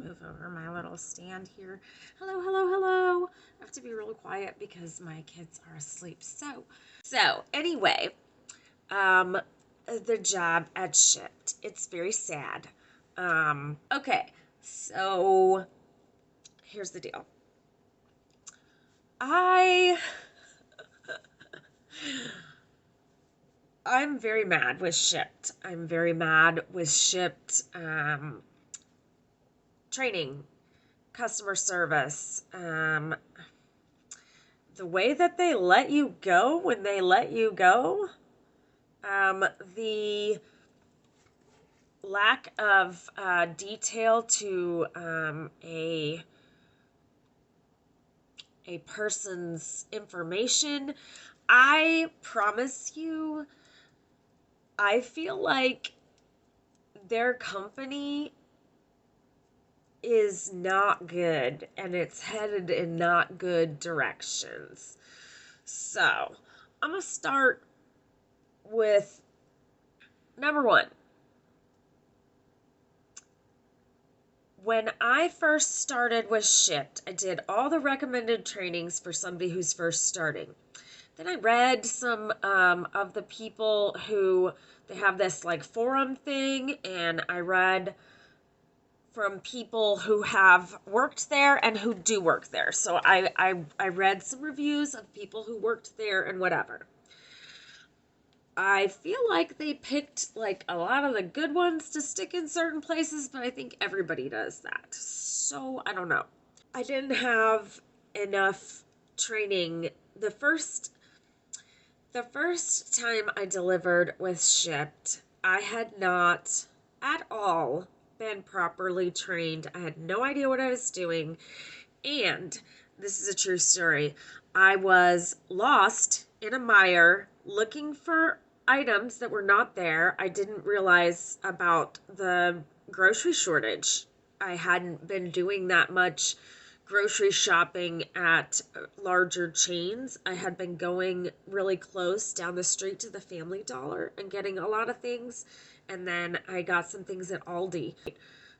move over my little stand here. Hello, hello, hello. I have to be real quiet because my kids are asleep. So anyway, um, the job at Shipt. It's very sad. Okay, so here's the deal. I'm very mad with Shipt. I'm very mad with Shipt training, customer service, the way that they let you go when they let you go, the lack of detail to a person's information. I promise you, I feel like their company is not good and it's headed in not good directions. So, I'm going to start with number one. When I first started with Shipt, I did all the recommended trainings for somebody who's first starting. Then I read some of the people who, they have this like forum thing, and I read from people who have worked there and who do work there. So I read some reviews of people who worked there and whatever. I feel like they picked like a lot of the good ones to stick in certain places, but I think everybody does that. So I don't know. I didn't have enough training. The first time I delivered with Shipt, I had not at all been properly trained. I had no idea what I was doing. And this is a true story. I was lost in a mire looking for items that were not there. I didn't realize about the grocery shortage. I hadn't been doing that much grocery shopping at larger chains. I had been going really close down the street to the Family Dollar and getting a lot of things. And then I got some things at Aldi.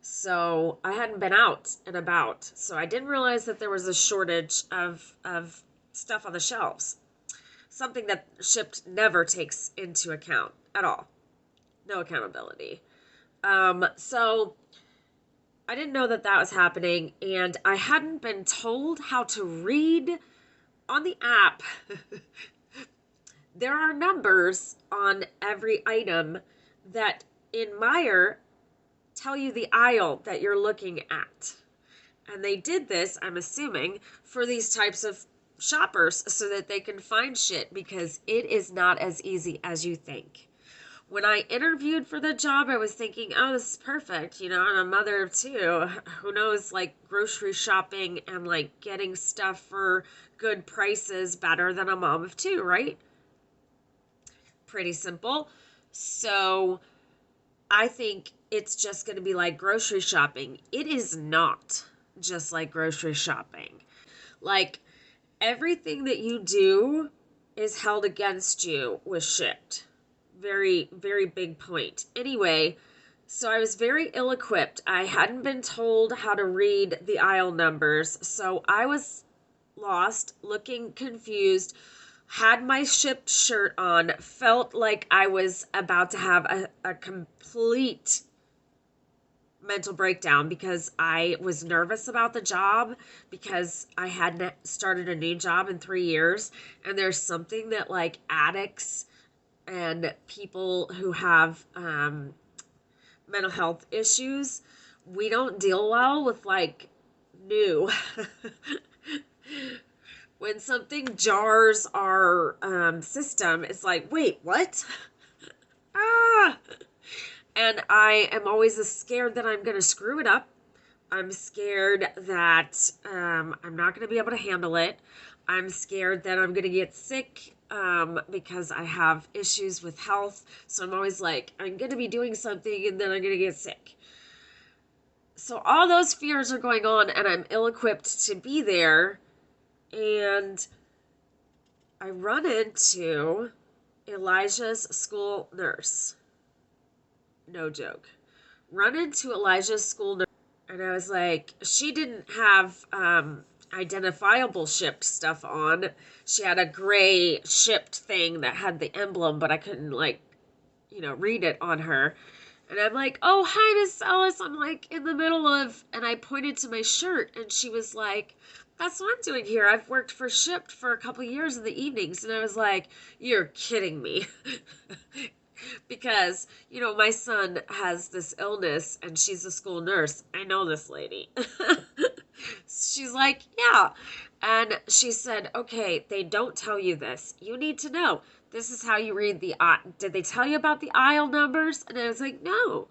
So I hadn't been out and about. So I didn't realize that there was a shortage of stuff on the shelves. Something that Shipt never takes into account at all. No accountability. So I didn't know that that was happening, and I hadn't been told how to read on the app. There are numbers on every item that in Meijer tell you the aisle that you're looking at. And they did this, I'm assuming, for these types of shoppers so that they can find shit, because it is not as easy as you think. When I interviewed for the job, I was thinking, oh, this is perfect. You know, I'm a mother of two. Who knows, like, grocery shopping and, like, getting stuff for good prices better than a mom of two, right? Pretty simple. So I think it's just going to be like grocery shopping. It is not just like grocery shopping. Like, everything that you do is held against you with Shipt. Very, very big point. Anyway, so I was very ill-equipped. I hadn't been told how to read the aisle numbers, so I was lost, looking confused, had my Shipt shirt on, felt like I was about to have a complete mental breakdown because I was nervous about the job, because I hadn't started a new job in 3 years, and there's something that like addicts and people who have mental health issues, we don't deal well with like new. When something jars our system, it's like, wait, what? Ah! And I am always scared that I'm going to screw it up. I'm scared that I'm not going to be able to handle it. I'm scared that I'm going to get sick because I have issues with health. So I'm always like, I'm going to be doing something and then I'm going to get sick. So all those fears are going on, and I'm ill-equipped to be there. And I run into Elijah's school nurse. No joke. Run into Elijah's school nurse, And I was like, she didn't have identifiable Shipt stuff on. She had a gray Shipt thing that had the emblem, but I couldn't, like, read it on her. And I'm like, oh, hi, Miss Ellis. I'm like in the middle of, and I pointed to my shirt, and she was like, that's what I'm doing here. I've worked for Shipt for a couple years in the evenings. And I was like, you're kidding me. Because, my son has this illness and she's a school nurse. I know this lady. She's like, yeah. And she said, okay, they don't tell you this. You need to know. This is how you read the, did they tell you about the aisle numbers? And I was like, no.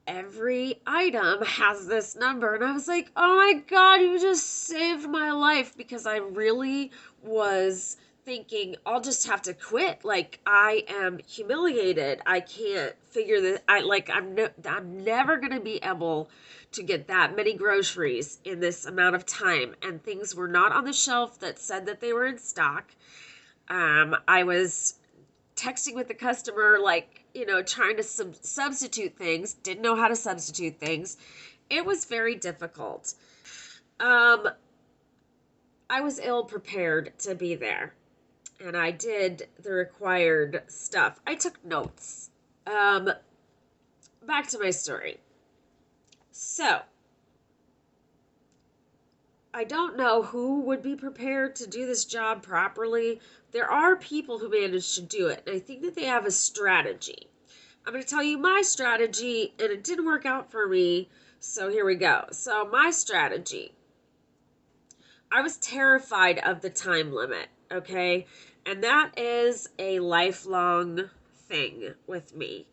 Every item has this number. And I was like, oh my God, you just saved my life, because I really was thinking I'll just have to quit. Like, I am humiliated. I can't figure this. I'm never going to be able to get that many groceries in this amount of time. And things were not on the shelf that said that they were in stock. I was texting with the customer, like, trying to substitute things, didn't know how to substitute things. It was very difficult. I was ill prepared to be there, and I did the required stuff. I took notes. Back to my story. So, I don't know who would be prepared to do this job properly. There are people who manage to do it, and I think that they have a strategy. I'm going to tell you my strategy, and it didn't work out for me, so here we go. So my strategy, I was terrified of the time limit, okay? And that is a lifelong thing with me.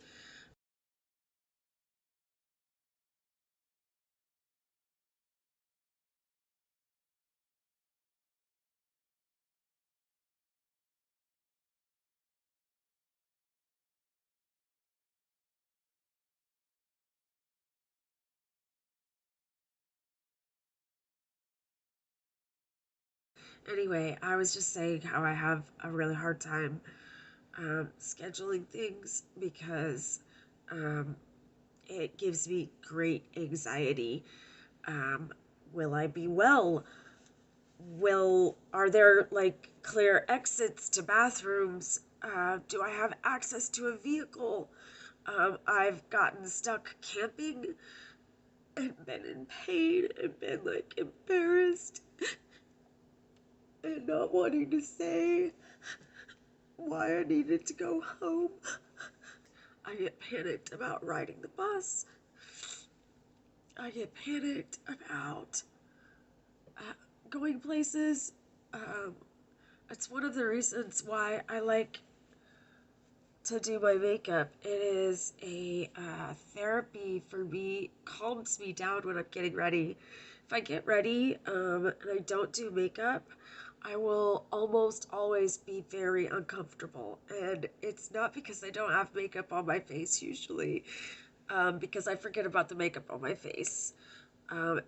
Anyway, I was just saying how I have a really hard time scheduling things, because um, it gives me great anxiety. Um, will I be well? Are there, like, clear exits to bathrooms? Do I have access to a vehicle? I've gotten stuck camping and been in pain and been, like, embarrassed and not wanting to say why I needed to go home. I get panicked about riding the bus. I get panicked about going places. Um, it's one of the reasons why I like to do my makeup. It is a therapy for me, calms me down when I'm getting ready. If I get ready and I don't do makeup, I will almost always be very uncomfortable. And it's not because I don't have makeup on my face usually, because I forget about the makeup on my face.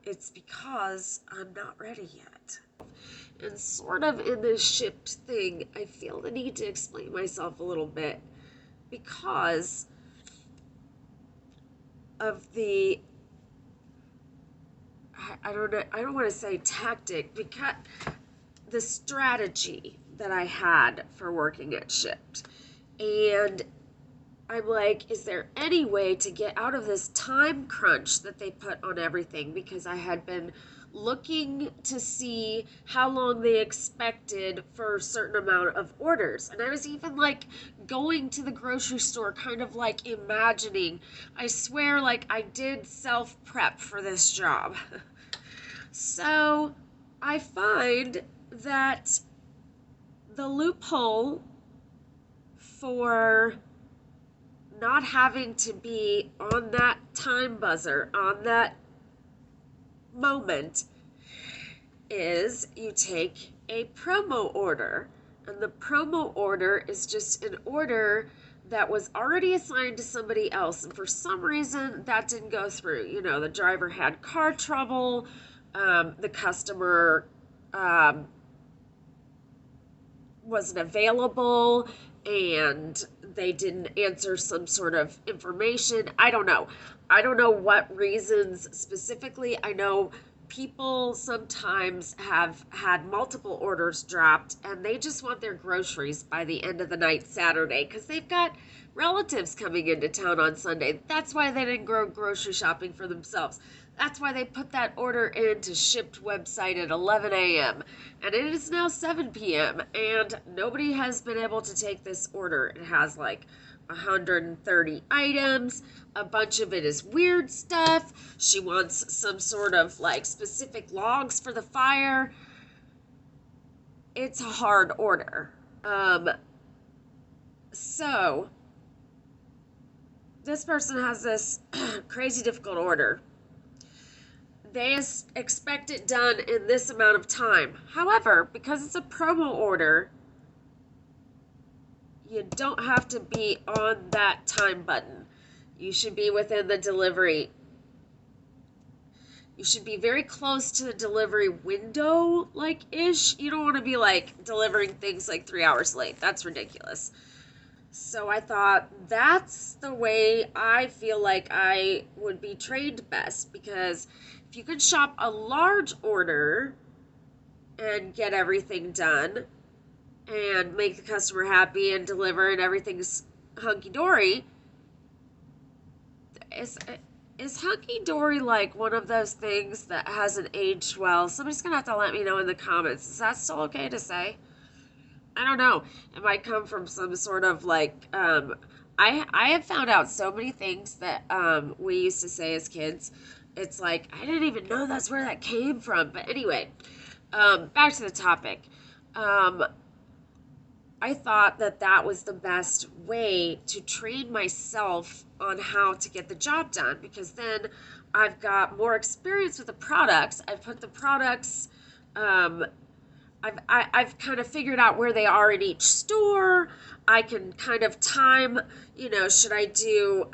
It's because I'm not ready yet. And sort of in this Shipt thing, I feel the need to explain myself a little bit, because of the, I don't know, I don't want to say tactic, because the strategy that I had for working at Shipt. And I'm like, is there any way to get out of this time crunch that they put on everything? Because I had been looking to see how long they expected for a certain amount of orders. And I was even, like, going to the grocery store, kind of like imagining. I swear, like, I did self prep for this job. So I find that the loophole for not having to be on that time buzzer, on that moment, is you take a promo order. And the promo order is just an order that was already assigned to somebody else. And for some reason, that didn't go through. The driver had car trouble. The customer wasn't available. and they didn't answer some sort of information. I don't know. I don't know what reasons specifically. I know people sometimes have had multiple orders dropped and they just want their groceries by the end of the night Saturday because they've got relatives coming into town on Sunday. That's why they didn't go grocery shopping for themselves. That's why they put that order into Shipt website at 11 a.m. And it is now 7 p.m. and nobody has been able to take this order. It has like 130 items. A bunch of it is weird stuff. She wants some sort of like specific logs for the fire. It's a hard order. So this person has this crazy difficult order. They expect it done in this amount of time. However, because it's a promo order, you don't have to be on that time button. You should be within the delivery. You should be very close to the delivery window, like-ish. You don't want to be, like, delivering things, like, 3 hours late. That's ridiculous. So I thought, that's the way I feel like I would be trained best, because if you could shop a large order and get everything done and make the customer happy and deliver and everything's hunky-dory, is hunky-dory like one of those things that hasn't aged well? Somebody's gonna have to let me know in the comments. Is that still okay to say? I don't know. It might come from some sort of like, I have found out so many things that we used to say as kids. It's like, I didn't even know that's where that came from. But anyway, back to the topic. I thought that that was the best way to train myself on how to get the job done, because then I've got more experience with the products. I've put the products, I've kind of figured out where they are in each store. I can kind of time, should I do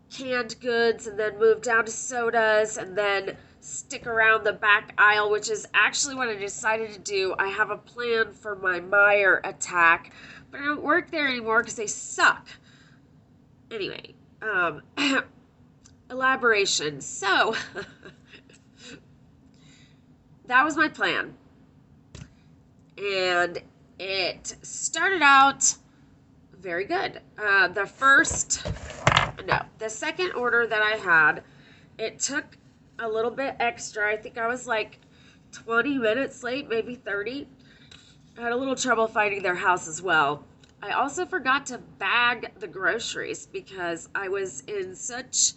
canned goods and then move down to sodas and then stick around the back aisle, which is actually what I decided to do. I have a plan for my Meijer attack, but I don't work there anymore because they suck. Anyway, elaboration. So, that was my plan. And it started out very good. The second order that I had, it took a little bit extra. I think I was like 20 minutes late, maybe 30. I had a little trouble finding their house as well. I also forgot to bag the groceries because I was in such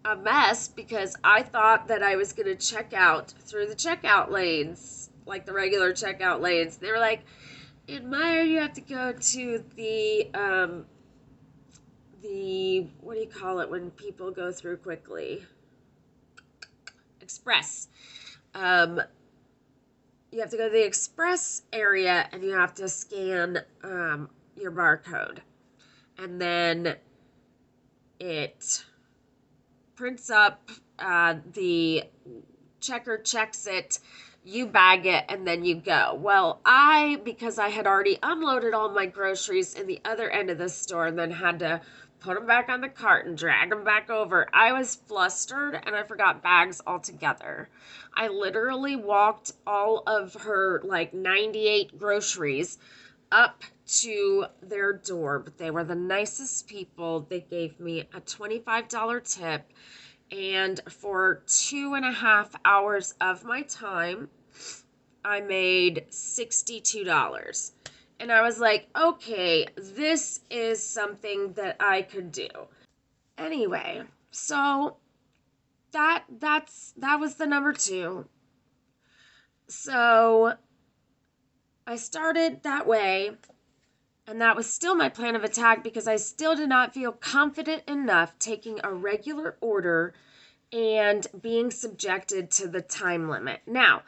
a mess because I thought that I was going to check out through the checkout lanes, like the regular checkout lanes. They were like, in Meijer, you have to go to the what do you call it when people go through quickly? Express. You have to go to the express area and you have to scan your barcode. And then it prints up, the checker checks it, you bag it, and then you go. Well, because I had already unloaded all my groceries in the other end of the store and then had to put them back on the cart and drag them back over, I was flustered and I forgot bags altogether. I literally walked all of her like 98 groceries up to their door, but they were the nicest people. They gave me a $25 tip, and for 2.5 hours of my time, I made $62. And I was like, okay, this is something that I could do. Anyway, so that was the number 2. So I started that way, and that was still my plan of attack because I still did not feel confident enough taking a regular order and being subjected to the time limit. Now,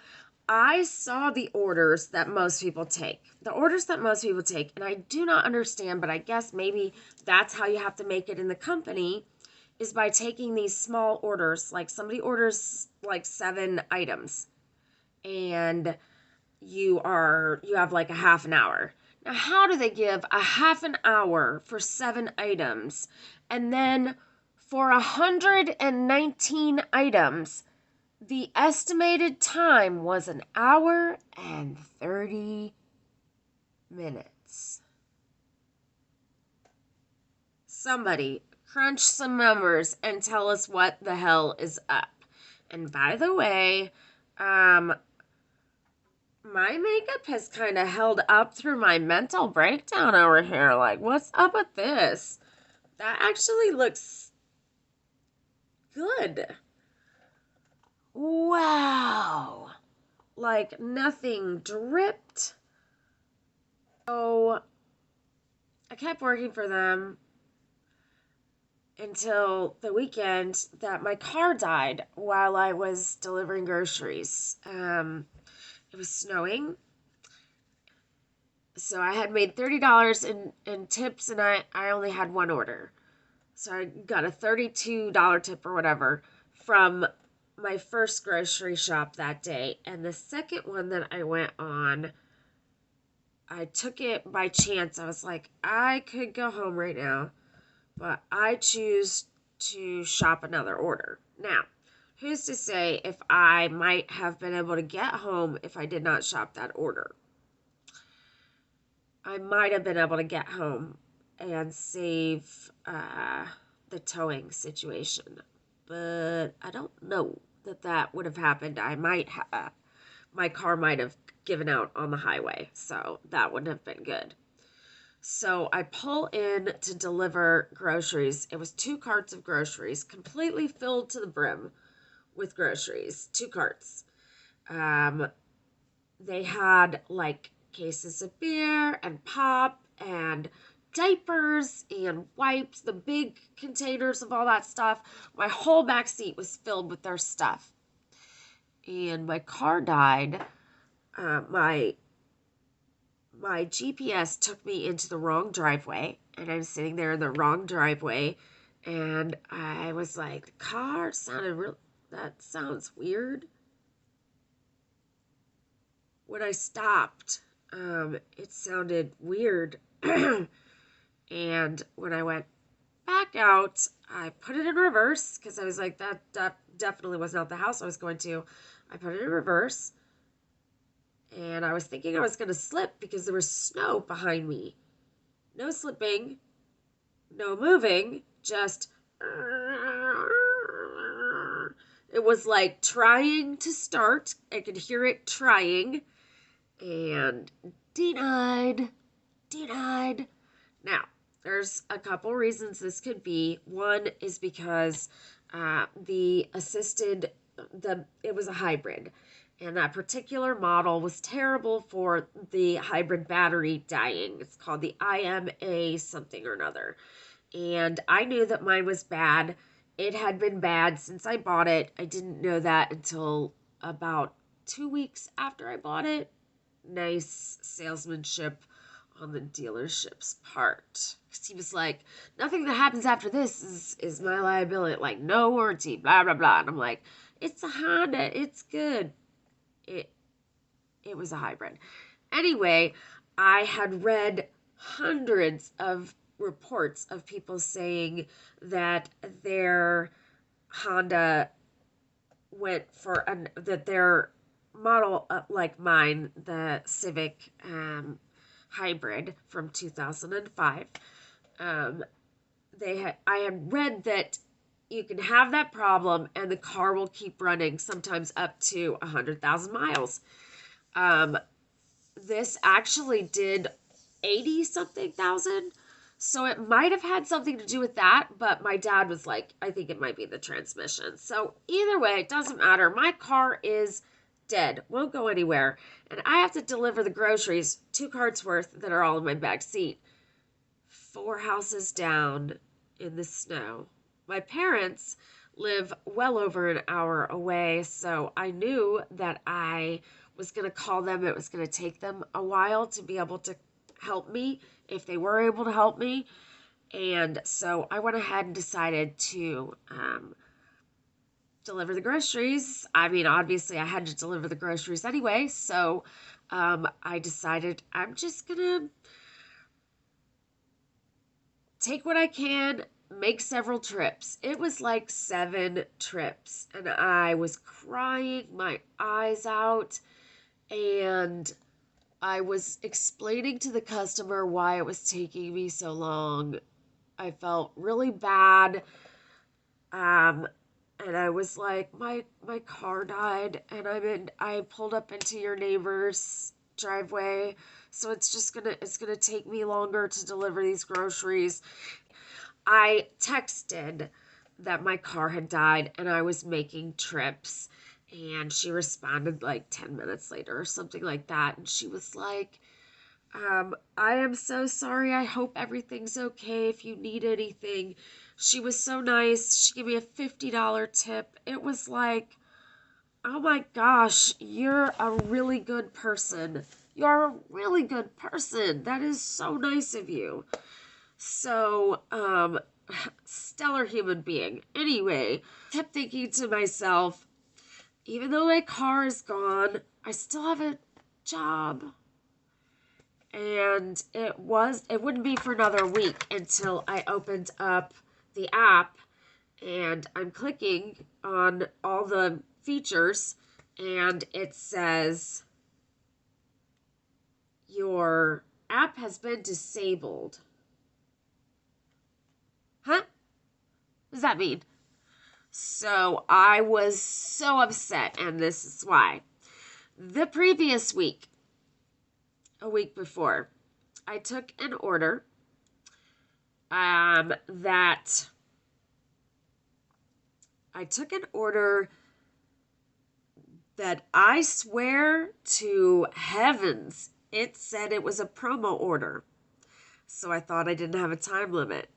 I saw the orders that most people take. And I do not understand, but I guess maybe that's how you have to make it in the company, is by taking these small orders. Like somebody orders like 7 items, and you have like a half an hour. Now, how do they give a half an hour for 7 items? And then for 119 items, the estimated time was an hour and 30 minutes. Somebody crunch some numbers and tell us what the hell is up. And by the way, my makeup has kind of held up through my mental breakdown over here. Like, what's up with this? That actually looks good. Wow. Like, nothing dripped. So, I kept working for them until the weekend that my car died while I was delivering groceries. It was snowing. So I had made $30 in tips, and I only had one order. So I got a $32 tip or whatever from my first grocery shop that day. And the second one that I went on, I took it by chance. I was like, I could go home right now, but I choose to shop another order. Now, who's to say if I might have been able to get home if I did not shop that order? I might have been able to get home and save the towing situation, but I don't know that would have happened. I might have, my car might have given out on the highway, so that wouldn't have been good. So I pull in to deliver groceries. It was 2 carts of groceries, completely filled to the brim with groceries. 2 carts. They had like cases of beer and pop and diapers and wipes, the big containers of all that stuff. My whole back seat was filled with their stuff. And my car died. My GPS took me into the wrong driveway, and I'm sitting there in the wrong driveway, and I was like, the car sounded real. That sounds weird. When I stopped, it sounded weird. And when I went back out, I put it in reverse because I was like, that definitely was not the house I was going to. I put it in reverse. And I was thinking I was going to slip because there was snow behind me. No slipping, no moving, just. It was like trying to start. I could hear it trying. And denied. Now, there's a couple reasons this could be. One is because it was a hybrid. And that particular model was terrible for the hybrid battery dying. It's called the IMA something or another. And I knew that mine was bad. It had been bad since I bought it. I didn't know that until about 2 weeks after I bought it. Nice salesmanship on the dealership's part. Because he was like, nothing that happens after this is my liability. Like, no warranty, blah, blah, blah. And I'm like, it's a Honda. It's good. It was a hybrid. Anyway, I had read hundreds of reports of people saying that their Honda that their model, like mine, the Civic hybrid from 2005, I had read that you can have that problem and the car will keep running, sometimes up to 100,000 miles. This actually did 80 something thousand. So it might have had something to do with that, but my dad was like, I think it might be the transmission. So either way, it doesn't matter. My car is dead, won't go anywhere. And I have to deliver the groceries, 2 carts worth that are all in my back seat, 4 houses down in the snow. My parents live well over an hour away, so I knew that I was going to call them. It was going to take them a while to be able to help me if they were able to help me. And so I went ahead and decided to deliver the groceries. I mean, obviously I had to deliver the groceries anyway, so I decided I'm just gonna take what I can, make several trips. It was like 7 trips, and I was crying my eyes out, and I was explaining to the customer why it was taking me so long. I felt really bad. Um, and I was like, my car died, and I pulled up into your neighbor's driveway, so it's gonna take me longer to deliver these groceries. I texted that my car had died and I was making trips, and she responded like 10 minutes later or something like that, and she was like, I am so sorry. I hope everything's okay if you need anything. She was so nice. She gave me a $50 tip. It was like, oh my gosh, you're a really good person. You're a really good person. That is so nice of you. So, stellar human being. Anyway, kept thinking to myself, even though my car is gone, I still have a job. And it wouldn't be for another week until I opened up the app, and I'm clicking on all the features, and it says your app has been disabled. Huh? What does that mean? So I was so upset, and this is why. The previous week, a week before, I took an order that I swear to heavens, it said it was a promo order. So I thought I didn't have a time limit.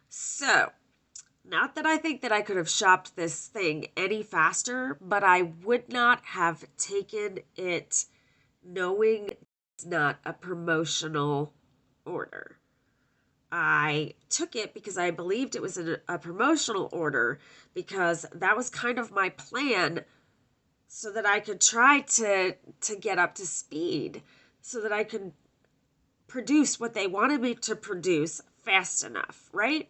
So, not that I think that I could have shopped this thing any faster, but I would not have taken it knowing it's not a promotional order. I took it because I believed it was a promotional order, because that was kind of my plan, so that I could try to get up to speed, so that I could produce what they wanted me to produce fast enough, right?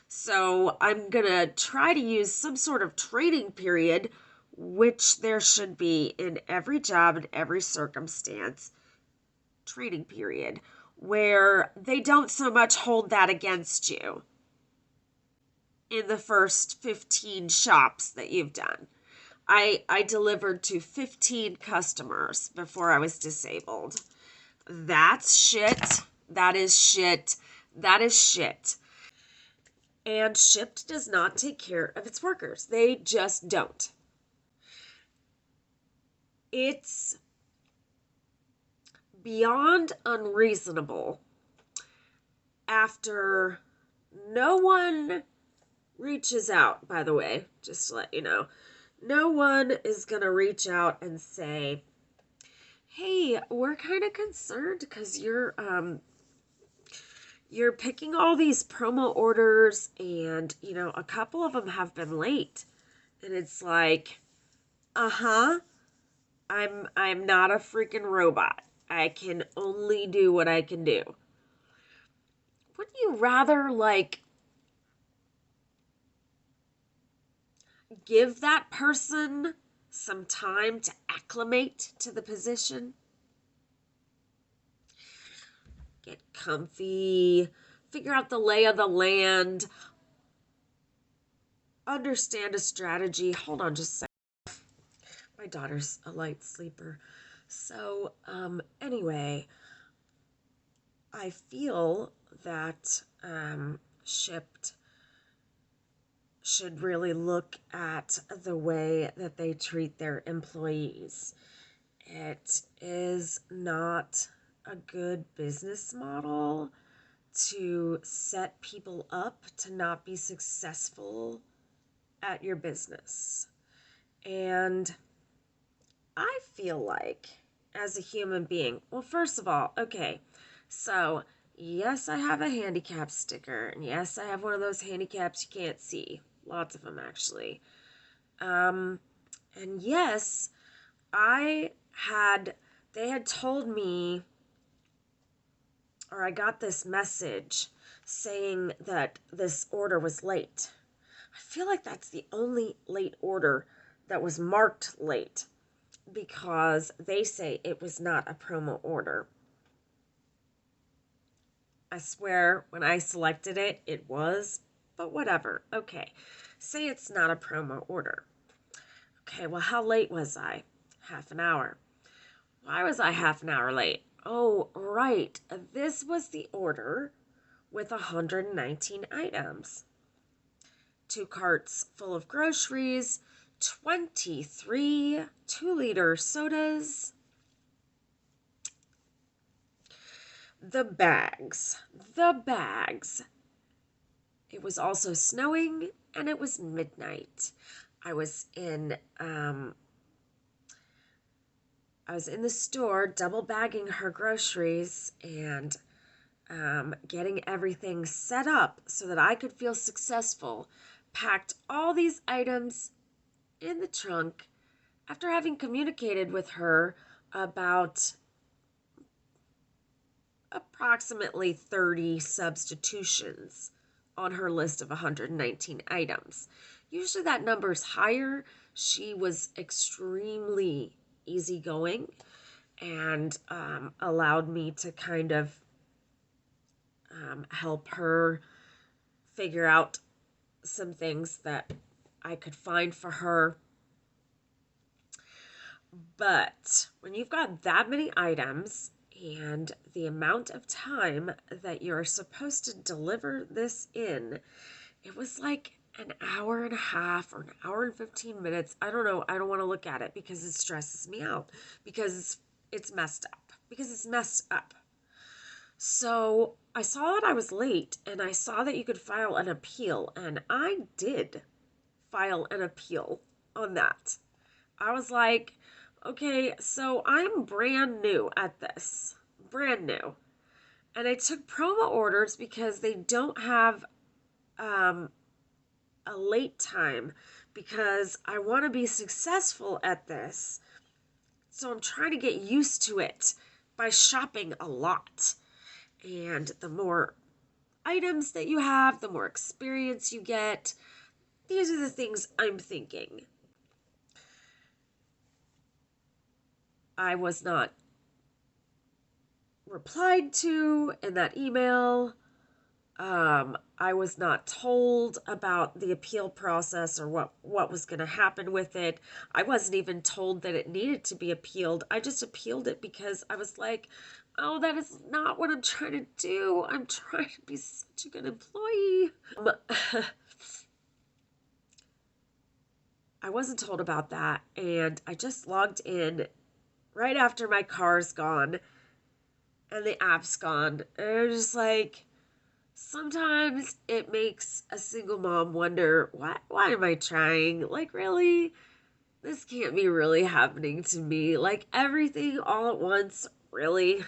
So I'm going to try to use some sort of training period, which there should be in every job and every circumstance. Training period where they don't so much hold that against you in the first 15 shops that you've done. I delivered to 15 customers before I was disabled. That's shit. That is shit. That is shit. And Shipt does not take care of its workers. They just don't. It's beyond unreasonable after no one reaches out, by the way, just to let you know. No one is going to reach out and say, hey, we're kind of concerned because you're picking all these promo orders, and a couple of them have been late. And it's like, I'm not a freaking robot. I can only do what I can do. Wouldn't you rather give that person some time to acclimate to the position? Get comfy, figure out the lay of the land, understand a strategy. Hold on just a second. My daughter's a light sleeper. So, anyway, I feel that Shipt should really look at the way that they treat their employees. It is not a good business model to set people up to not be successful at your business. And I feel like, as a human being, well, first of all, okay, so yes, I have a handicap sticker, and yes, I have one of those handicaps you can't see. Lots of them, actually. And yes, I they had told me, or I got this message saying that this order was late. I feel like that's the only late order that was marked late because they say it was not a promo order. I swear when I selected it, it was, but whatever. Okay, say it's not a promo order. Okay, well, how late was I? Half an hour. Why was I half an hour late? Oh, right. This was the order with 119 items. 2 carts full of groceries, 23 2-liter sodas. The bags. The bags. It was also snowing and it was midnight. I was in the store double bagging her groceries and getting everything set up so that I could feel successful. Packed all these items in the trunk after having communicated with her about approximately 30 substitutions on her list of 119 items. Usually that number's higher. She was extremely easygoing and allowed me to kind of help her figure out some things that I could find for her. But when you've got that many items and the amount of time that you're supposed to deliver this in, it was like an hour and a half or an hour and 15 minutes. I don't know. I don't want to look at it because it stresses me out because it's messed up. So I saw that I was late and I saw that you could file an appeal, and I did file an appeal on that. I was like, okay, so I'm brand new at this. Brand new. And I took promo orders because they don't have a late time because I want to be successful at this. So I'm trying to get used to it by shopping a lot. And the more items that you have, the more experience you get. These are the things I'm thinking. I was not replied to in that email. I was not told about the appeal process or what was going to happen with it. I wasn't even told that it needed to be appealed. I just appealed it because I was like, oh, that is not what I'm trying to do. I'm trying to be such a good employee. I wasn't told about that, and I just logged in right after my car's gone and the app's gone. And I was just like, sometimes it makes a single mom wonder, why am I trying? Like, really? This can't be really happening to me. Like, everything all at once, really?